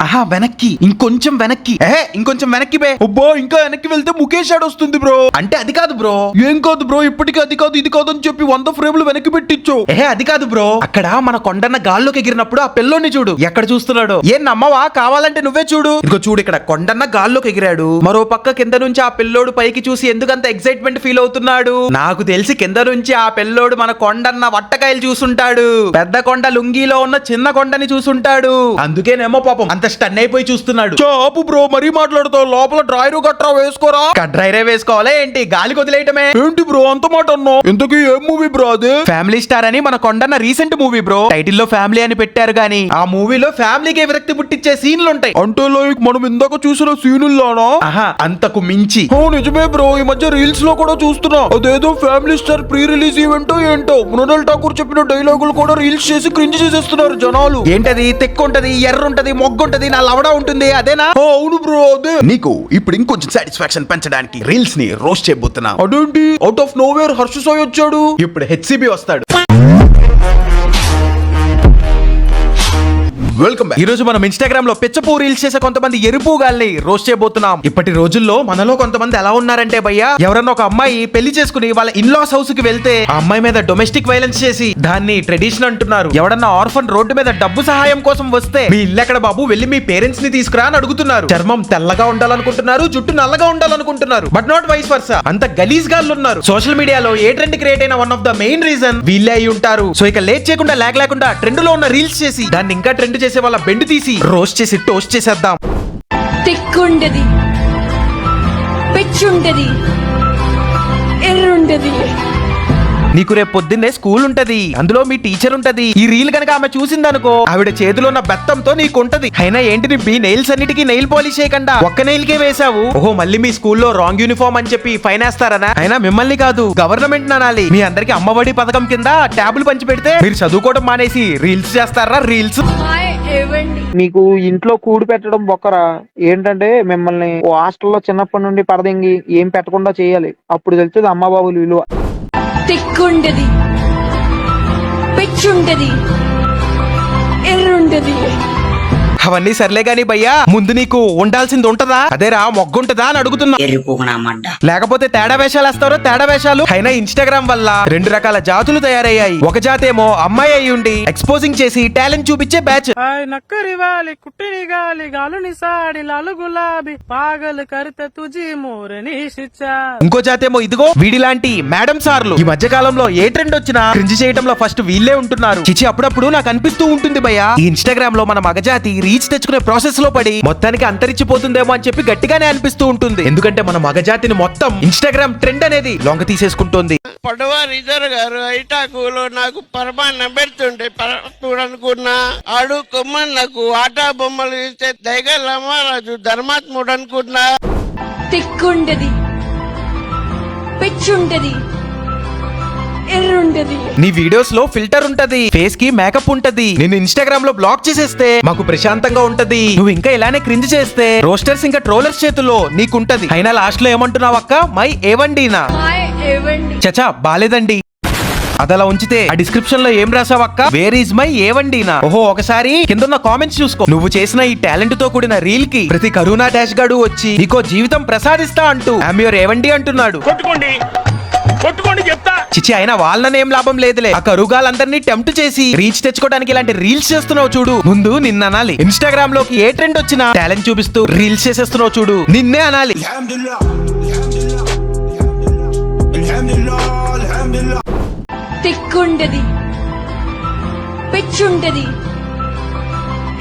ఆహా వెనక్కి, ఇంకొంచెం వెనక్కి, ఇంకొంచెం వెనక్కి బే. అబ్బో ఇంకా వెనక్కి వెళ్తే ముఖేష్ యాడ్ వస్తుంది బ్రో. అంటే అది కాదు బ్రో. ఏం కాదు బ్రో, ఇప్పటికీ అది కాదు ఇది కాదు అని చెప్పి 100 ఫ్రేములు వెనక్కి పెట్టించు. అది కాదు బ్రో, అక్కడ మన కొండన్న గాల్లోకి ఎగిరినప్పుడు ఆ పిల్లోని చూడు ఎక్కడ చూస్తున్నాడు. ఏం నమ్మవా? కావాలంటే నువ్వే చూడు. ఇదిగో చూడు, ఇక్కడ కొండన్న గాల్లోకి ఎగిరాడు, మరో పక్క కింద నుంచి ఆ పిల్లోడు పైకి చూసి ఎందుకంత ఎక్సైట్మెంట్ ఫీల్ అవుతున్నాడు. నాకు తెలిసి కింద నుంచి ఆ పిల్లోడు మన కొండన్న వట్టకాయలు చూసుంటాడు, పెద్ద కొండ లుంగిలో ఉన్న చిన్న కొండని చూసుంటాడు. అందుకేనేమో పాపం అంత స్టన్ అయిపోయి చూస్తున్నాడు. చాపు బ్రో, మరీ మాట్లాడుతావు. లోపల డ్రైరు గట్రా వేసుకోరా. డ్రైరే వేసుకోవాలా ఏంటి? గాలి వదిలేయటమే ఏంటి బ్రో అంత మాట అన్నావు? ఇంతకీ ఏం మూవీ బ్రో అది? ఫ్యామిలీ స్టార్ అని మన Kondanna recent movie bro. Title లో ఫ్యామిలీ అని పెట్టారు గానీ ఆ మూవీలో ఫ్యామిలీకి విరక్తి పుట్టించే సీన్లు ఉంటాయి. అంటే లైక్ మనం ఇందాక చూసిన సీనుల్లోనా? అంతకు మించి. నిజమే బ్రో, ఈ మధ్య రీల్స్ లో కూడా చూస్తున్నా. అదేదో family star pre release event ఏంటో మృణాల్ ఠాకూర్ చెప్పిన డైలాగులు కూడా రీల్స్ చేసి క్రింజ్ చేసేస్తున్నారు జనాలు. ఏంటది? తెక్కు ఉంటది, ఎర్ర ఉంటది, మొగ్గు ఉంటది, నా లవడా ఉంటుంది, అదేనా? అవును బ్రో అదే. నీకు ఇప్పుడు ఇంకొంచెం సాటిస్ఫాక్షన్ పెంచడానికి రీల్స్ ని రోస్ట్ చేయబోతున్నా. అదేంటి? Out of nowhere Harsha Sai వచ్చాడు, ఇప్పుడు హెచ్సిబి వస్తాడు. Welcome back. ఈ రోజు మనం ఇన్స్టాగ్రామ్ లో పిచ్చపూ రీల్స్ చేసే కొంతమంది ఎరుపు గాల్ని రోస్ట్ చేయబోతున్నాం. ఇప్పటి రోజుల్లో మనలో కొంతమంది ఎలా ఉన్నారంటే భయ్యా, ఎవరన్నా ఒక అమ్మాయి పెళ్లి చేసుకుని వాళ్ళ ఇన్లాస్ హౌస్ కి వెళ్తే ఆ అమ్మాయి మీద డొమెస్టిక్ వైలెన్స్ చేసి దాన్ని ట్రెడిషన్ అంటున్నారు. ఎవడన్నా ఆర్ఫన్ రోడ్డు మీద డబ్బు సహాయం కోసం వస్తే మీ ఇల్లు ఎక్కడ బాబు, వెళ్ళి మీ పేరెంట్స్ ని తీసుకురా అని అడుగుతున్నారు. చర్మం తెల్లగా ఉండాలనుకుంటున్నారు, జుట్టు నల్లగా ఉండాలనుకుంటున్నారు, బట్ నాట్ వైస్ వర్సా. అంత గలీజ్ గాళ్ళు ఉన్నారు. సోషల్ మీడియాలో ఏ ట్రెండ్ క్రియేట్ అయిన one of the main reason వీళ్ళే అయి ఉంటారు. సో ఇక లేట్ చేయకుండా లాగ్ లేకుండా ట్రెండ్ లో ఉన్న రీల్స్ చేసి దాన్ని ఇంకా ట్రెండ్ చేసే వాళ్ళ బెండ్ తీసి రోస్ట్ చేసి టోస్ట్ చేసేద్దాం. తిక్కుంటది, పిచ్చుంటది, ఎర్రుంటది. నీకు రేపు పొద్దున్నే స్కూల్ ఉంటది, అందులో మీ టీచర్ ఉంటది. ఈ రీల్ కనుక ఆమె చూసిందనుకో, ఆవిడ చేతిలో ఉన్న బెత్తంతో నీకు ఉంటది. అయినా ఏంటి మీ నెయిల్స్ అన్నిటికీ నెయిల్ పాలిష్ చేయకుండా ఒక్క నెయిల్ కే వేసావు? ఓహో, మళ్ళీ మీ స్కూల్లో రాంగ్ యూనిఫామ్ అని చెప్పి ఫైన్ వేస్తారనా? అయినా మిమ్మల్ని కాదు, గవర్నమెంట్ అనాలి. మీ అందరికి అమ్మఒడి పథకం కింద ట్యాబులు పంచి పెడితే మీరు చదువుకోవడం మానేసి రీల్స్ చేస్తారా? రీల్స్ మీకు ఇంట్లో కూడి పెట్టడం బొక్కరా. ఏంటంటే మిమ్మల్ని హాస్టల్లో చిన్నప్పటి నుండి పరదింగి ఏం పెట్టకుండా చేయాలి. అప్పుడు తెలుస్తుంది అమ్మ బాబులు విలువ. తిక్కుంటది, పిచ్చుంటది, ఎర్రుంటది. అవన్నీ సర్లే గాని భయ్యా, ముందు నీకు ఉండాల్సింది ఉంటదా? అదేరా మొగ్గుంటదా అని అడుగుతున్నా. లేకపోతే తేడా వేషాలు వేస్తారో తేడా వేషాలు. అయినా ఇన్స్టాగ్రామ్ వల్ల 2 రకాల జాతులు తయారయ్యాయి. ఒక జాతేమో అమ్మాయి అయి ఉండి ఎక్స్పోజింగ్ చేసి టాలెంట్ చూపించే బ్యాచ్. ఇంకో జాతేమో ఇదిగో వీడిలాంటి మేడం సార్లు. ఈ మధ్య కాలంలో ఏ ట్రెండ్ వచ్చినా క్రింజ్ చేయడంలో ఫస్ట్ వీళ్ళే ఉంటున్నారు. చిచి అప్పుడప్పుడు నాకు అనిపిస్తూ ఉంటుంది భయ్యా, ఈ ఇన్స్టాగ్రామ్ లో మన మగజాతి రీచ్ తెచ్చుకునే ప్రాసెస్ లో పడి మొత్తానికి అంతరించిపోతుందేమో అని చెప్పి గట్టిగానే అనిపిస్తూ ఉంటుంది. ఎందుకంటే మన మగజాతిని మొత్తం ఇన్స్టాగ్రామ్ ట్రెండ్ అనేది లొంగ తీసేసుకుంటుంది. పడవారిద్దరు గారు ఐటాకులో నాకు పరమాన్నం పెడుతుంటే చూడనుకున్నా. ఆడు కొమ్మని నాకు ఆటా బొమ్మలు ఇస్తే దైగ రామరాజు ధర్మాత్ముడు అనుకున్నా. తిక్కుంటది, పిచ్చుంటది, ఎర్రుంటది. నీ వీడియోస్ లో ఫిల్టర్ ఉంటది, ఫేస్ కి మేకప్ ఉంటది. నేను ఇన్స్టాగ్రామ్ లో బ్లాక్ చేసేస్తే మాకు ప్రశాంతంగా ఉంటది. నువ్వు ఇంకా ఇలానే క్రింజ్ చేస్తే రోస్టర్స్ ఇంకా ట్రోలర్స్ చేతుల్లో నీకుంటది. అయినా లాస్ట్ లో ఏమంటున్నావు అక్క? మై ఏవండినా? చచా బాలేదండి. అదలా ఉంచితే ఆ డిస్క్రిప్షన్ లో ఏం రాసావక్క? వేర్ ఈజ్ మై ఏవండినా? ఓహో, ఒకసారి కింద కామెంట్స్ చూసుకో. నువ్వు చేసిన ఈ టాలెంట్ తో కూడిన రీల్ కి ప్రతి కరోనా డాష్ గాడు వచ్చి నీకో జీవితం ప్రసాదిస్తా అంటూ ఐమ్ యువర్ ఏవండి అంటున్నాడు. చిచి, అయినా వాళ్ళని ఏం లాభం లేదులే. ఆ కరుగాలందరినీ టెంప్ట్ చేసి రీచ్ తెచ్చుకోవడానికి ఇలాంటి రీల్స్ చేస్తున్నావు చూడు. ముందు నిన్న అనాలి. ఇన్స్టాగ్రామ్ లోకి ఏ ట్రెండ్ వచ్చినా టాలెంట్ చూపిస్తూ రీల్స్ చేసేస్తున్నావు చూడు, నిన్నే అనాలి. తిక్కుంటది, పిచ్చుంటది,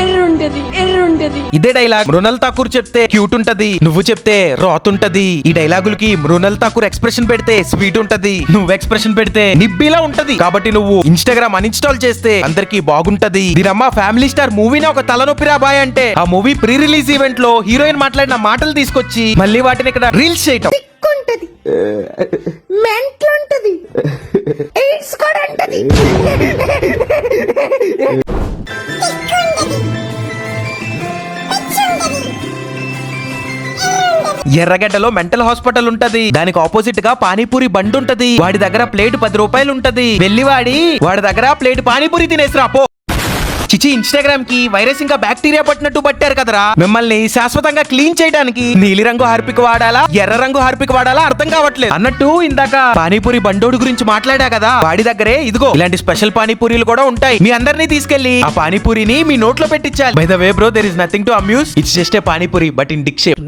ఎర్రుంటది, ఎర్రుంటది. ఇదే డైలాగ్ మృణాల్ ఠాకూర్ చెప్తే క్యూట్ ఉంటది, నువ్వు చెప్తే రాత్ ఉంటది. ఈ డైలాగులకి మృణాల్ ఠాకూర్ ఎక్స్ప్రెషన్ పెడితే స్వీట్ ఉంటది, నువ్వు ఎక్స్ప్రెషన్ పెడితే నిబ్బిలా ఉంటది. కాబట్టి నువ్వు ఇన్స్టాగ్రామ్ అన్ఇన్స్టాల్ చేస్తే అందరికి బాగుంటది. దీనమ్మ ఫ్యామిలీ స్టార్ మూవీని ఒక తలనొప్పిరా బాయ్ అంటే ఆ మూవీ ప్రీ రిలీజ్ ఈవెంట్ లో హీరోయిన్ మాట్లాడిన మాటలు తీసుకొచ్చి మళ్ళీ వాటిని ఇక్కడ రీల్స్ చేయటం. మెంట్లుంటది, ఎయిడ్స్ కూడా ఉంటది. ఎర్రగడ్డలో మెంటల్ హాస్పిటల్ ఉంటది, దానికి ఆపోజిట్ గా పానీపూరి బండి ఉంటది. వాడి దగ్గర ప్లేట్ 10 రూపాయలు ఉంటది. వెళ్ళి వాడి దగ్గర ప్లేట్ పానీపూరి తినేసిరా పో. చిచి ఇన్స్టాగ్రామ్ కి వైరస్ ఇంకా బ్యాక్టీరియా పట్టినట్టు పట్టారు కదరా. మిమ్మల్ని శాశ్వతంగా క్లీన్ చేయడానికి నీలిరంగు హార్పిక్ వాడాలా ఎర్ర రంగు హార్పిక్ వాడాలా అర్థం కావట్లేదు. అన్నట్టు ఇందాక పానీపూరి బండోడు గురించి మాట్లాడా కదా, వాడి దగ్గరే ఇదిగో ఇలాంటి స్పెషల్ పానీపూరీలు కూడా ఉంటాయి. మీ అందరినీ తీసుకెళ్లి ఆ పానీపూరిని మీ నోట్లో పెట్టించాలి. By the way bro, there is nothing to amuse, it's just a panipuri but in dick shape.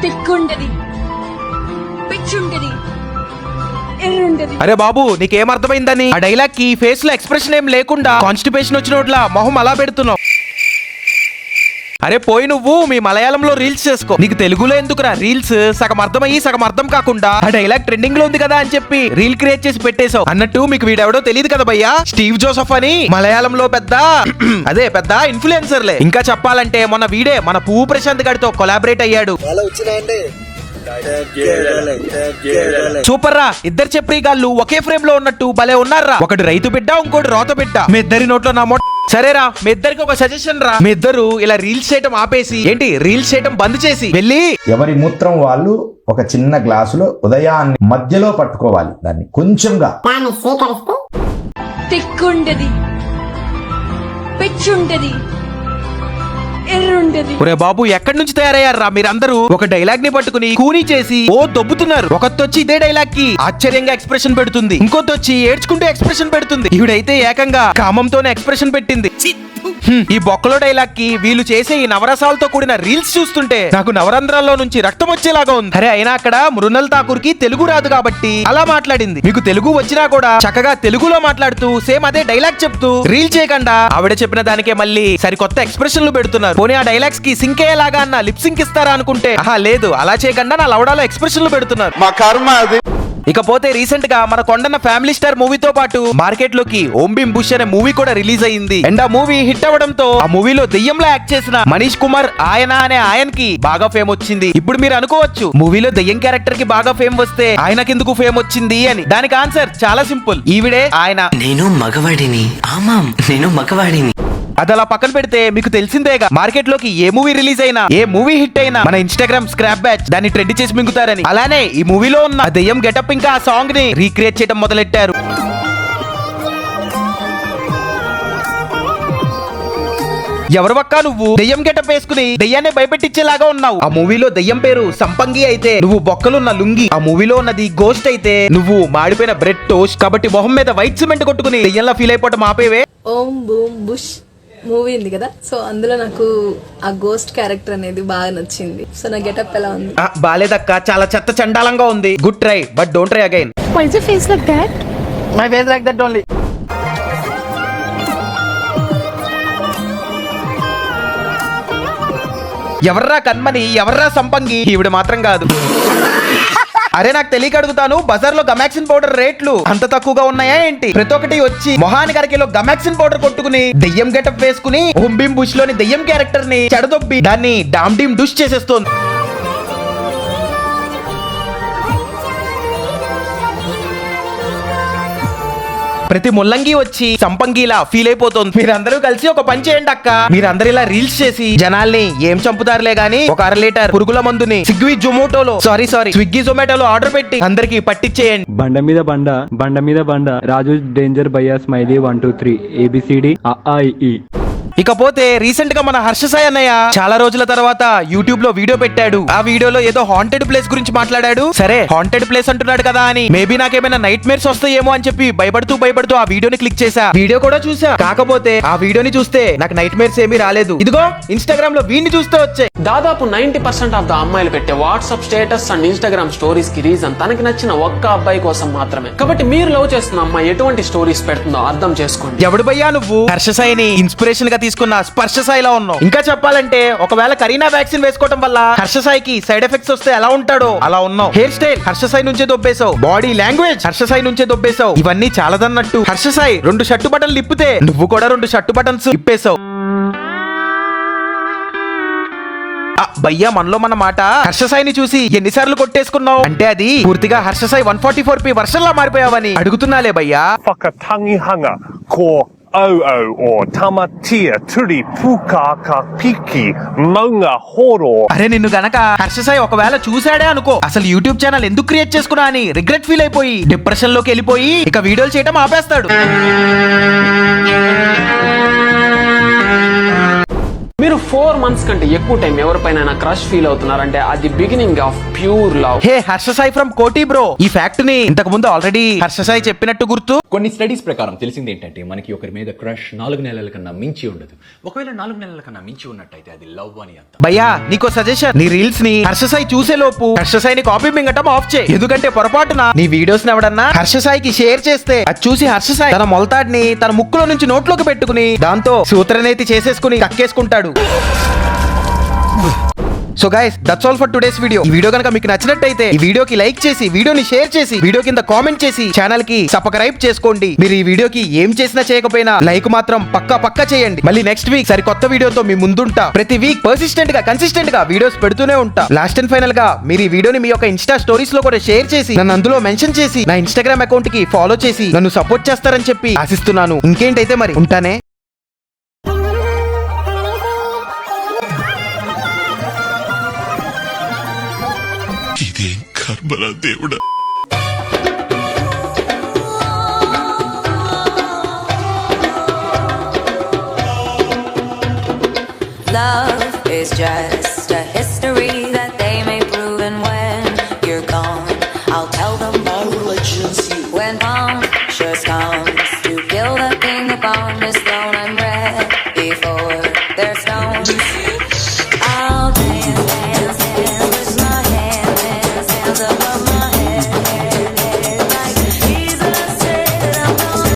తిక్కుంటది, పిచ్చుంటది, ఎర్రుంటది. అరే బాబు నీకేం అర్థమైందని ఆ డైలాగ్ కి ఫేస్ లో ఎక్స్ప్రెషన్ ఏం లేకుండా కాన్స్టిపేషన్ వచ్చినట్లా మొహం అలా పెడుతున్నావు. అరే పోయి నువ్వు మీ మలయాళంలో రీల్స్ చేసుకో, నీకు తెలుగులో ఎందుకురా రీల్స్? సగం అర్థమయ్యి సగం అర్థం కాకుండా ఆ డైలాగ్ ట్రెండింగ్ లో ఉంది కదా అని చెప్పి రీల్ క్రియేట్ చేసి పెట్టేశావు. అన్నట్టు మీకు వీడెవడో తెలియదు కదా భయ్యా, స్టీవ్ జోసెఫ్ అని మలయాళంలో పెద్ద పెద్ద ఇన్ఫ్లుయెన్సర్లే. ఇంకా చెప్పాలంటే మొన్న వీడే మన పువ్వు ప్రశాంత్ గారితో కొలాబరేట్ అయ్యాడు. సూపర్ రా, ఇద్దరు చెప్పి గాళ్ళు ఒకే ఫ్రేమ్ లో ఉన్నట్టు భలే ఉన్నారా. ఒకటి రైతు బిడ్డ, ఇంకోటి రోత బిడ్డ. మీ ఇద్దరి నోట్లో నా మోట. సరేరా, మీ ఇద్దరికి ఒక సజెషన్ రా, మీ ఇద్దరు ఇలా రీల్స్ చేయటం ఆపేసి ఏంటి రీల్స్ చేయటం బంద్ చేసి వెళ్ళి ఎవరి మూత్రం వాళ్ళు ఒక చిన్న గ్లాసులో ఉదయాన్ని మధ్యలో పట్టుకోవాలి, దాన్ని కొంచెంగా తిక్కుంటది, పిచ్చుంటది, ఎర్రుంటది. ఒరే బాబు ఎక్కడి నుంచి తయారయ్యారా మీరందరూ? ఒక డైలాగ్ ని పట్టుకుని కూనీ చేసి ఓ దొబ్బుతున్నారు. ఒకతొచ్చి ఇదే డైలాగ్ కి ఆశ్చర్యంగా ఎక్స్ప్రెషన్ పెడుతుంది, ఇంకొతొచ్చి ఏడ్చుకుంటూ ఎక్స్ప్రెషన్ పెడుతుంది, ఈవిడైతే ఏకంగా కామంతోనే ఎక్స్ప్రెషన్ పెట్టింది. ఈ బొక్కలో డైలాగ్ కి వీళ్ళు చేసే ఈ నవరసాలతో కూడిన రీల్స్ చూస్తుంటే నాకు నవరంధ్రాల్లో నుంచి రక్తం వచ్చేలాగా ఉంది. అరే అయినా అక్కడ మృణల్ ఠాకూర్ కి తెలుగు రాదు కాబట్టి అలా మాట్లాడింది. మీకు తెలుగు వచ్చినా కూడా చక్కగా తెలుగులో మాట్లాడుతూ సేమ్ అదే డైలాగ్ చెప్తూ రీల్ చేయకుండా ఆవిడ చెప్పిన దానికే మళ్ళీ సరికొత్త ఎక్స్ప్రెషన్లు పెడుతున్నారు. పోనీ ఆ డైలాగ్స్ కి సింక్ అయ్యేలాగా అన్న లిప్ సింక్ ఇస్తారా అనుకుంటే ఆహా లేదు, అలా చేయకుండా నా లవడాలో ఎక్స్ప్రెషన్లు పెడుతున్నారు. మా కర్మ అది. ఇకపోతే రీసెంట్ గా మన కొండన్న ఫ్యామిలీ స్టార్ మూవీతో పాటు మార్కెట్ లోకి ఓం భీమ్ బుష్ అనే మూవీ కూడా రిలీజ్ అయ్యింది. అండ్ ఆ మూవీ హిట్ అవ్వడంతో ఆ మూవీలో దెయ్యంలా యాక్ట్ చేసిన మనీష్ కుమార్ అనే ఆయనకి బాగా ఫేమ్ వచ్చింది. ఇప్పుడు మీరు అనుకోవచ్చు మూవీలో దెయ్యం క్యారెక్టర్ కి బాగా ఫేమ్ వస్తే ఆయనకెందుకు ఫేమ్ వచ్చింది అని. దానికి ఆన్సర్ చాలా సింపుల్, ఈవిడే ఆయన. నేను మగవాడిని, ఆమాం నేను మగవాడిని. అది అలా పక్కన పెడితే మీకు తెలిసిందేగా మార్కెట్ లోకి ఏ మూవీ రిలీజ్ అయినా ఏ మూవీ హిట్ అయినా మన ఇన్స్టాగ్రామ్ స్క్రాప్ బ్యాచ్ దాన్ని ట్రెండ్ చేసి మింగుతారని. అలానే ఈ మూవీలో ఉన్న దెయ్యం గెటప్ ఇంకా ఆ సాంగ్ ని రీక్రియేట్ చేయడం మొదలెట్టారు. ఎవరు పక్కా నువ్వు దెయ్యం గెటప్ వేసుకుని దెయ్యాన్ని భయపెట్టించేలాగా ఉన్నావు. ఆ మూవీలో దెయ్యం పేరు సంపంగి అయితే నువ్వు బొక్కలున్న లుంగి, ఆ మూవీలో ఉన్నది గోస్ట్ అయితే నువ్వు మాడిపోయిన బ్రెడ్ టోస్ట్. కాబట్టి మొహం మీద వైట్ సిమెంట్ కొట్టుకుని దెయ్యంలా ఫీల్ అయిపోవటం ఆపేవే. ఓం బూమ్ బుష్ మూవీ ఉంది కదా, సో అందులో నాకు ఆ గోస్ట్ క్యారెక్టర్ అనేది బాగా నచ్చింది. సో నా గెటప్ ఎలా ఉంది? బాలేదక్క, చాలా చెత్త చండాలంగా ఉంది. Good try but don't try again. Why is your face like that? My face like that only. ఎవర్రా కన్మని, ఎవర్రా సంపంగి? ఈవిడ మాత్రం కాదు. అరే నాకు తెలియక అడుగుతాను, బజార్ లో గమాక్సిన్ పౌడర్ రేట్లు అంత తక్కువగా ఉన్నాయా ఏంటి? ప్రతి ఒక్కటి వచ్చి మొహానికి అరకిలో గమాక్సిన్ పౌడర్ కొట్టుకుని దెయ్యం గెటప్ వేసుకుని ఓం భీమ్ బుష్ లోని దెయ్యం క్యారెక్టర్ ని చెడదొబ్బి దాన్ని డామ్ డీమ్ డుష్ చేసేస్తోంది. ప్రతి ముల్లంగి వచ్చి సంపంగిలా ఫీల్ అయిపోతుంది. మీరందరూ కలిసి ఒక పని చేయండి అక్క, మీరందరూ ఇలా రీల్స్ చేసి జనాల్ని ఏం చంపుతారులే గానీ ఒక 1/2 లీటర్ పురుగుల మందుని స్విగ్గీ జొమాటోలో ఆర్డర్ పెట్టి అందరికి పట్టించేయండి. బండ మీద బండ, బండ మీద బండ, రాజు డేంజర్ భయ్యా స్మైలీ 1 2 3 ABCD AAIE. ఇకపోతే రీసెంట్ గా మన హర్ష సాయి అన్నయ్య చాలా రోజుల తర్వాత యూట్యూబ్ లో వీడియో పెట్టాడు. ఆ వీడియోలో ఏదో హాంటెడ్ ప్లేస్ గురించి మాట్లాడాడు. సరే హాంటెడ్ ప్లేస్ అంటున్నాడు కదా అని మేబీ నాకేమైనా నైట్ మేర్స్ వస్తాయేమో అని చెప్పి భయపడుతూ ఆ వీడియోని క్లిక్ చేసా. వీడియో కూడా చూసా, కాకపోతే ఆ వీడియోని చూస్తే నాకు నైట్ మేర్స్ ఏమీ రాలేదు. ఇదిగో ఇన్స్టాగ్రామ్ లో వీడిని చూస్తే వచ్చాయి. దాదాపు 90% ఆఫ్ ద అమ్మాయిలు పెట్టే WhatsApp status and Instagram stories కి రీజన్ తనకి నచ్చిన ఒక్క అబ్బాయి కోసం మాత్రమే. కాబట్టి మీరు లవ్ చేస్తున్న అమ్మాయి ఎటువంటి స్టోరీస్ పెడుతుందో అర్థం చేసుకోండి. ఎవడు భయ్యా నువ్వు? హర్ష సాయిని ఇన్స్పిరేషన్ గా తీసుకున్న స్పర్శ సాయిలా ఉన్నావు. ఇంకా చెప్పాలంటే ఒకవేళ కరీనా వ్యాక్సిన్ వేసుకోవడం వల్ల హర్ష సాయికి సైడ్ ఎఫెక్ట్స్ వస్తే ఎలా ఉంటాడో అలా ఉన్నావు. హెయిర్ స్టైల్ హర్ష సాయి నుంచే దొబ్బేశావు, బాడీ లాంగ్వేజ్ హర్ష సాయి నుంచే దొబ్బేశావు. ఇవన్నీ చాలదన్నట్టు హర్ష సాయి 2 షర్టు బటన్లు ఇప్పితే నువ్వు కూడా 2 షర్టు బటన్స్ ఇప్పేశావు. భయ్యా మనలో మన మాట, హర్ష సాయిని చూసి ఎన్నిసార్లు కొట్టేసుకున్నావు అంటే అది పూర్తిగా హర్ష సాయి 144p వర్షన్లా మారిపోయావని అడుగుతున్నాలే భయ్యా. అరే నిన్ను గనక హర్ష సాయి ఒకవేళ చూసాడే అనుకో, అసలు యూట్యూబ్ ఛానల్ ఎందుకు క్రియేట్ చేసుకున్నా అని రిగ్రెట్ ఫీల్ అయిపోయి డిప్రెషన్ లోకి వెళ్ళిపోయి ఇక వీడియోలు చేయడం ఆపేస్తాడు. మీరు 4 months కంటే ఎక్కువ టైం ఎవరిపైన క్రష్ ఫీల్ అవుతున్నారంటే అది beginning of pure love. Hey Harsha Sai from కోటి బ్రో, ఈ ఫ్యాక్ట్ ని ఇంతకు ముందు ఆల్రెడీ హర్ష సాయి చెప్పినట్టు గుర్తు. కొన్ని స్టడీస్ ప్రకారం తెలిసింది ఏంటంటే మనకి ఒకరి మీద క్రష్ 4 నెలల కన్నా మించి ఉండదు. ఒకవేళ 4 నెలల కన్నా మించి ఉన్నట్టయితే అది లవ్ అని అర్థం. భయ్యా నీకో సజెషన్, నీ రీల్స్ ని హర్ష సాయి చూసే లోపు హర్ష సాయిని కాపీ మింగటం ఆఫ్ చేయి. ఎందుకంటే పొరపాటున నీ వీడియోస్ ని ఎవడన్నా హర్ష సాయికి షేర్ చేస్తే అది చూసి హర్ష సాయి తన మొలతాడిని తన ముక్కులో నుంచి నోట్లోకి పెట్టుకుని దాంతో సూత్రనేతి చేసేసుకుని కక్కేసుకుంటాడు. So guys that's all for today's video. ఈ వీడియో కనుక మీకు నచ్చినట్టయితే ఈ వీడియోకి లైక్ చేసి, వీడియోని షేర్ చేసి, వీడియో కింద కామెంట్ చేసి, ఛానల్ కి సబ్స్క్రైబ్ చేసుకోండి. మీరు ఈ వీడియోకి ఏం చేసినా చేయకపోయినా లైక్ మాత్రం పక్కా చేయండి. మళ్ళీ నెక్స్ట్ వీక్ సరికొత్త వీడియోతో మీ ముందుంటా. ప్రతి వీక్ కన్సిస్టెంట్ గా వీడియోస్ పెడుతూనే ఉంటా. లాస్ట్ అండ్ ఫైనల్ గా మీరు ఈ వీడియోని మీ యొక్క ఇన్స్టా స్టోరీస్ లో కూడా షేర్ చేసి నన్ను అందులో మెన్షన్ చేసి నా ఇన్స్టాగ్రామ్ అకౌంట్ కి ఫాలో చేసి నన్ను సపోర్ట్ చేస్తారని చెప్పి ఆశిస్తున్నాను. ఇంకేంటైతే మరి ఉంటానే. ఇదేం కర్మరా దేవుడా. Love is just a history that they may prove, and when you're gone, I'll tell them my religion's you. When Punctures comes to kill the king upon his throne, I'm ready for their stone.